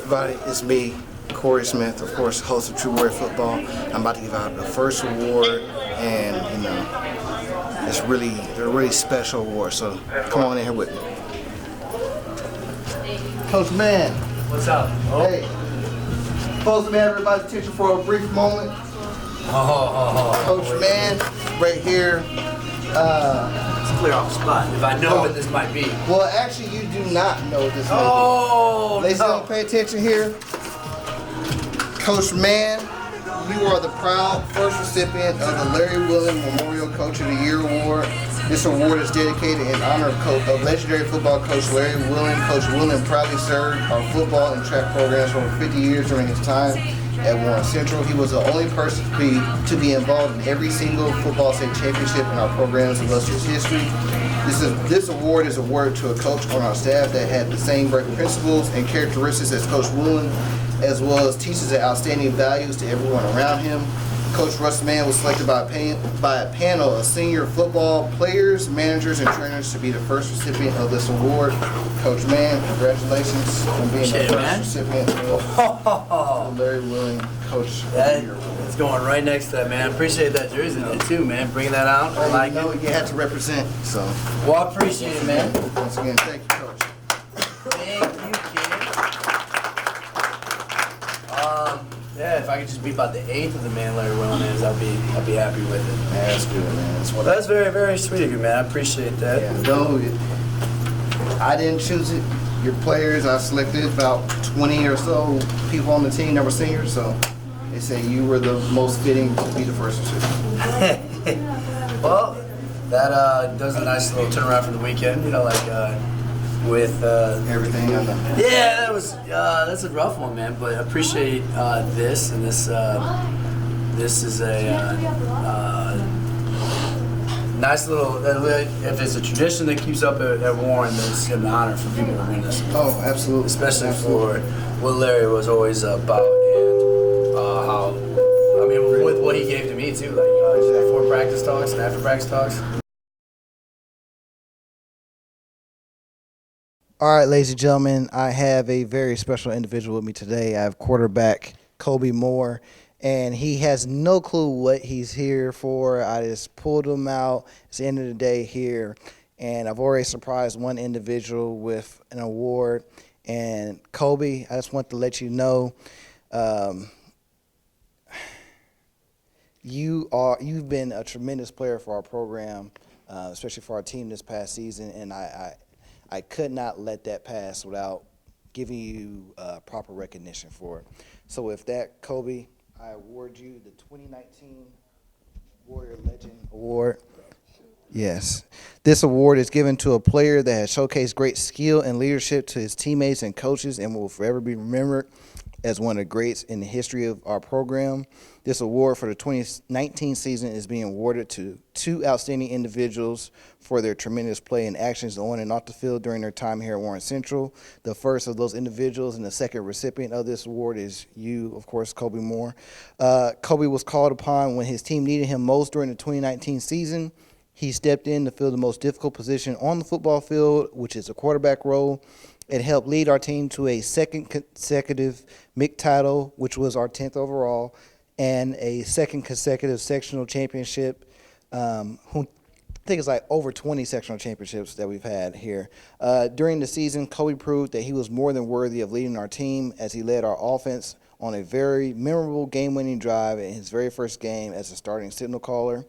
everybody? It's me, Corey Smith, of course, host of True Warrior Football. I'm about to give out the first award, and it's a really special award. So come on in here with me. Coach Man. What's up? Oh. Hey. Supposed to have everybody's attention for a brief moment. Coach Man, right here. Let's clear off the spot. If I know what this might be. Well, actually, you do not know what this might be. Ladies and gentlemen, pay attention here. Coach Man, you are the proud first recipient of the Larry Williams Memorial Coach of the Year Award. This award is dedicated in honor of legendary football coach Larry Williams. Coach Williams proudly served our football and track programs for over 50 years during his time at Warren Central. He was the only person to be involved in every single football state championship in our program's illustrious history. This award is awarded to a coach on our staff that had the same great principles and characteristics as Coach Williams, as well as teaches the outstanding values to everyone around him. Coach Russ Mann was selected by a panel of senior football players, managers, and trainers to be the first recipient of this award. Coach Mann, congratulations on being the first recipient of the Larry Williams Coach of the Year Award. It's going right next to that, man. I appreciate that jersey too, man. Bringing that out. I like it. You had to represent, so. Well, I appreciate it, man. Once again, thank you, Coach. Thank you, kid. Yeah, if I could just be about the 8th of the man Larry Williams is, I'd be happy with it. Yeah, that's good, man. That's very, very sweet of you, man. I appreciate that. Yeah, no, I didn't choose it. Your players, I selected about 20 or so people on the team that were seniors, so they say you were the most fitting to be the first recipient. Well, that does a nice little turnaround for the weekend, with everything I know. Yeah, that's a rough one, man. But I appreciate this, and this is a nice little. If it's a tradition that keeps up at Warren, then it's an honor for people to win this. Oh, absolutely. Especially for what Larry was always about, and with what he gave to me too, before practice talks and after practice talks. All right, ladies and gentlemen, I have a very special individual with me today. I have quarterback Coby Moore, and he has no clue what he's here for. I just pulled him out. It's the end of the day here, and I've already surprised one individual with an award. And Coby, I just want to let you know, you've been a tremendous player for our program, especially for our team this past season, and I could not let that pass without giving you proper recognition for it. So with that, Coby, I award you the 2019 Warrior Legend Award. Yes. This award is given to a player that has showcased great skill and leadership to his teammates and coaches and will forever be remembered as one of the greats in the history of our program. This award for the 2019 season is being awarded to two outstanding individuals for their tremendous play and actions on and off the field during their time here at Warren Central. The first of those individuals and the second recipient of this award is you, of course, Coby Moore. Coby was called upon when his team needed him most during the 2019 season. He stepped in to fill the most difficult position on the football field, which is a quarterback role. It helped lead our team to a second consecutive MIC title, which was our 10th overall, and a second consecutive sectional championship. I think it's like over 20 sectional championships that we've had here. During the season, Coby proved that he was more than worthy of leading our team as he led our offense on a very memorable game-winning drive in his very first game as a starting signal caller.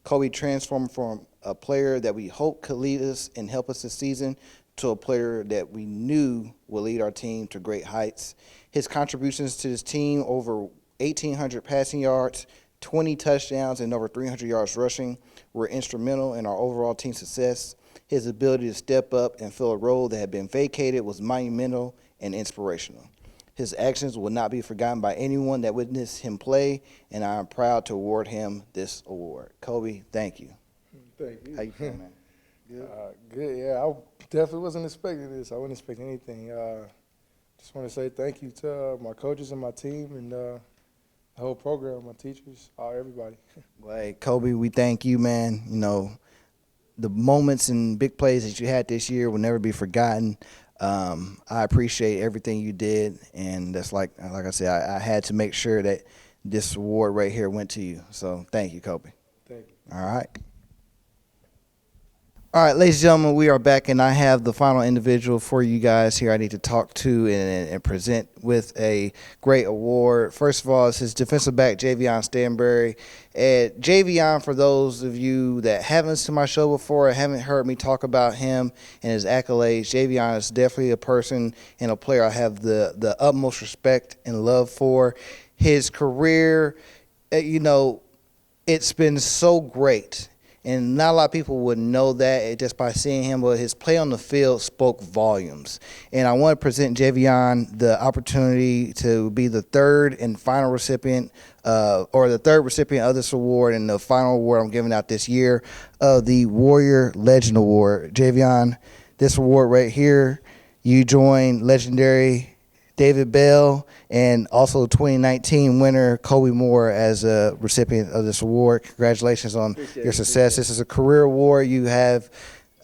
Coby transformed from a player that we hoped could lead us and help us this season to a player that we knew will lead our team to great heights. His contributions to his team, over 1,800 passing yards, 20 touchdowns, and over 300 yards rushing, were instrumental in our overall team success. His ability to step up and fill a role that had been vacated was monumental and inspirational. His actions will not be forgotten by anyone that witnessed him play, and I am proud to award him this award. Coby, thank you. Thank you. How you feeling, man? Good, yeah. I definitely wasn't expecting this. I wasn't expecting anything. Just want to say thank you to my coaches and my team and the whole program, my teachers, everybody. Well, hey, Coby, we thank you, man. You know, the moments and big plays that you had this year will never be forgotten. I appreciate everything you did, and that's like I said, I had to make sure that this award right here went to you. So thank you, Coby. Thank you. All right. All right, ladies and gentlemen, we are back, and I have the final individual for you guys here I need to talk to and present with a great award. First of all, it's his defensive back, Javion Stanberry. And Javion, for those of you that haven't listened to my show before or haven't heard me talk about him and his accolades, Javion is definitely a person and a player I have the utmost respect and love for. His career, it's been so great. And not a lot of people would know that just by seeing him, but his play on the field spoke volumes. And I want to present Javion the opportunity to be the third and final recipient, or the third recipient of this award and the final award I'm giving out this year of the Warrior Legend Award. Javion, this award right here, you join legendary David Bell and also 2019 winner Coby Moore as a recipient of this award. Congratulations on your success. This is a career award. You have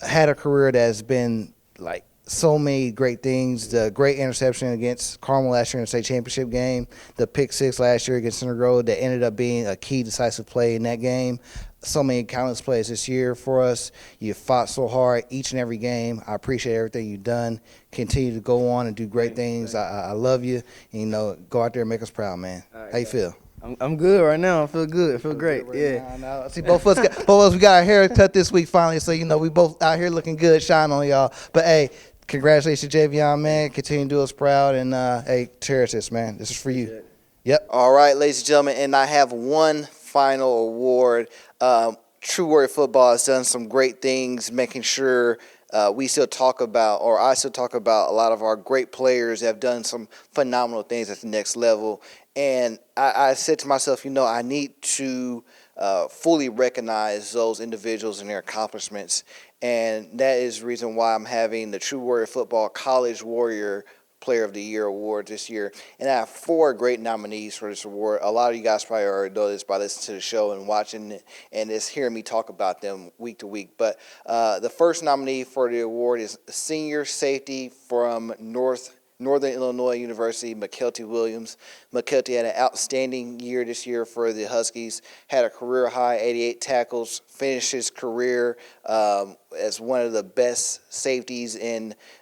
had a career that has been like so many great things. The great interception against Carmel last year in the state championship game, the pick six last year against Center Grove that ended up being a key decisive play in that game. So many countless plays this year for us. You fought so hard each and every game. I appreciate everything you've done. Continue to go on and do great things. I love you. And, go out there and make us proud, man. Right, how you feel? I'm good right now. I feel good. I feel great. Right yeah. Now. See, both of us, we got our hair cut this week finally. So, we both out here looking good, shine on y'all. But, hey, congratulations, Javion, man. Continue to do us proud. And, hey, cherish this, man. This is for you. Yep. All right, ladies and gentlemen. And I have one final award. True Warrior Football has done some great things, making sure we still talk about, or I still talk about, a lot of our great players that have done some phenomenal things at the next level. And I said to myself, I need to fully recognize those individuals and their accomplishments. And that is the reason why I'm having the True Warrior Football College Warrior Player of the Year award this year. And I have 4 great nominees for this award. A lot of you guys probably already know this by listening to the show and watching it and just hearing me talk about them week to week. But the first nominee for the award is senior safety from Northern Illinois University, Mykelti Williams. Mykelti had an outstanding year this year for the Huskies, had a career-high 88 tackles, finished his career as one of the best safeties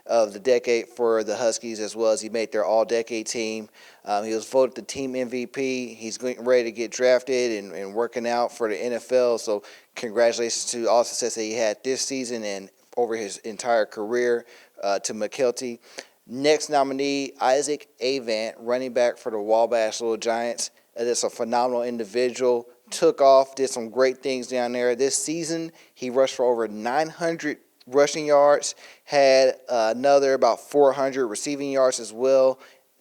of the decade for the Huskies, as well as he made their all-decade team. He was voted the team MVP. He's getting ready to get drafted and working out for the NFL, so congratulations to all the success that he had this season and over his entire career to Mykelti. Next nominee, Isaac Avant, running back for the Wabash Little Giants. That's a phenomenal individual. Took off, did some great things down there. This season, he rushed for over 900 rushing yards, had another about 400 receiving yards as well,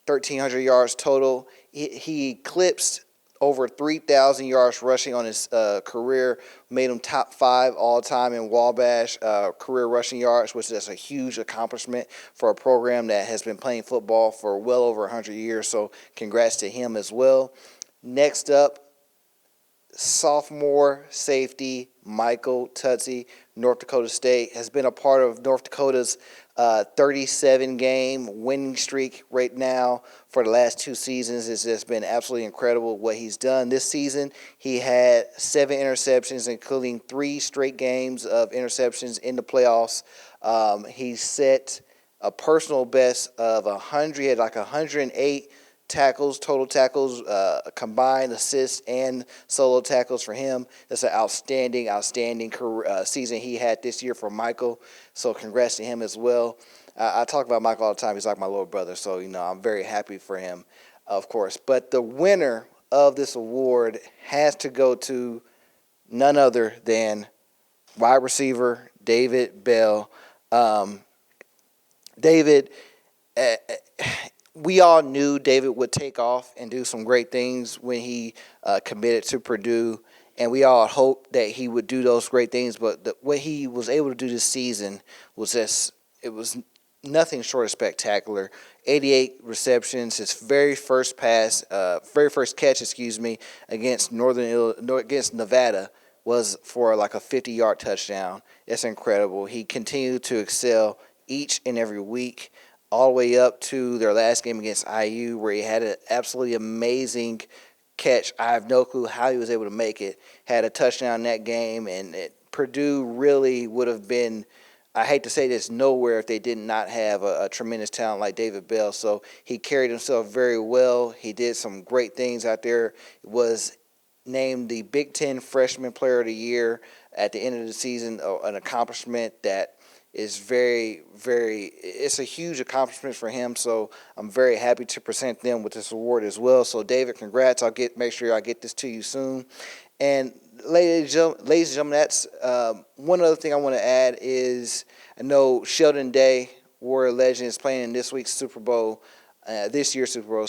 1,300 yards total. He eclipsed over 3,000 yards rushing on his career, made him top 5 all-time in Wabash career rushing yards, which is a huge accomplishment for a program that has been playing football for well over 100 years, so congrats to him as well. Next up, sophomore safety Michael Tutsi, North Dakota State, has been a part of North Dakota's 37-game winning streak right now for the last 2 seasons. It's just been absolutely incredible what he's done. This season, he had 7 interceptions, including 3 straight games of interceptions in the playoffs. He set a personal best of 100. He had like 108 tackles, total tackles, combined assists and solo tackles for him. That's an outstanding career, season he had this year for Michael. So congrats to him as well. I talk about Michael all the time. He's like my little brother. So, I'm very happy for him, of course. But the winner of this award has to go to none other than wide receiver David Bell. David, we all knew David would take off and do some great things when he committed to Purdue, and we all hoped that he would do those great things. But what he was able to do this season was it was nothing short of spectacular. 88 receptions, his very first catch, against against Nevada was for like a 50-yard touchdown. It's incredible. He continued to excel each and every week, all the way up to their last game against IU, where he had an absolutely amazing catch. I have no clue how he was able to make it. Had a touchdown in that game, and Purdue really would have been, I hate to say this, nowhere if they did not have a tremendous talent like David Bell. So he carried himself very well. He did some great things out there. Was named the Big Ten Freshman Player of the Year at the end of the season, an accomplishment that is very, very, it's a huge accomplishment for him. So I'm very happy to present them with this award as well. So David, congrats. Make sure I get this to you soon. And ladies and gentlemen, that's one other thing I want to add is I know Sheldon Day, Warrior Legend, is playing in this week's Super Bowl. This year's Super Bowl,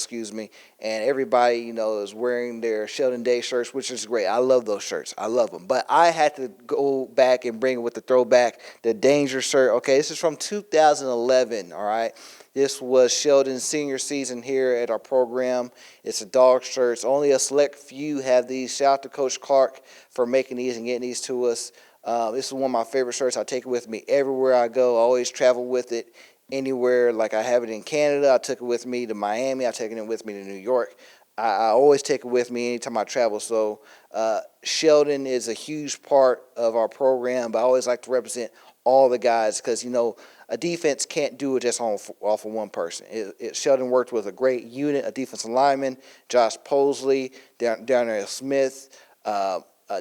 and everybody, is wearing their Sheldon Day shirts, which is great. I love those shirts. I love them. But I had to go back and bring it with the throwback, the Danger shirt. Okay, this is from 2011, all right? This was Sheldon's senior season here at our program. It's a dog shirt. Only a select few have these. Shout out to Coach Clark for making these and getting these to us. This is one of my favorite shirts. I take it with me everywhere I go. I always travel with it. Anywhere, like I have it in Canada, I took it with me to Miami, I've taken it with me to New York. I always take it with me anytime I travel. So Sheldon is a huge part of our program, but I always like to represent all the guys because, a defense can't do it just off of one person. Sheldon worked with a great unit, a defensive lineman, Josh Posley, Darnell Smith,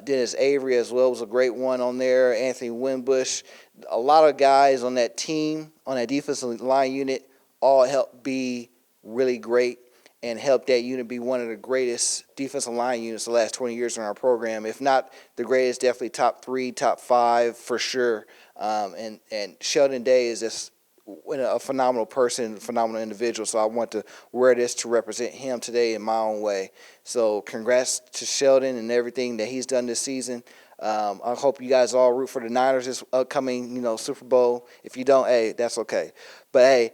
Dennis Avery as well was a great one on there, Anthony Winbush. A lot of guys on that team, on that defensive line unit, all helped be really great and helped that unit be one of the greatest defensive line units the last 20 years in our program. If not the greatest, definitely top 3, top 5 for sure. And Sheldon Day is just a phenomenal person, phenomenal individual. So I want to wear this to represent him today in my own way. So congrats to Sheldon and everything that he's done this season. I hope you guys all root for the Niners this upcoming, Super Bowl. If you don't, hey, that's okay. But hey,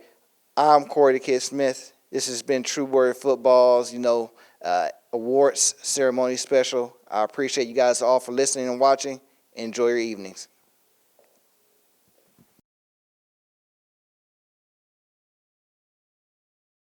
I'm Corey the Kid Smith. This has been True Warrior Football's, awards ceremony special. I appreciate you guys all for listening and watching. Enjoy your evenings.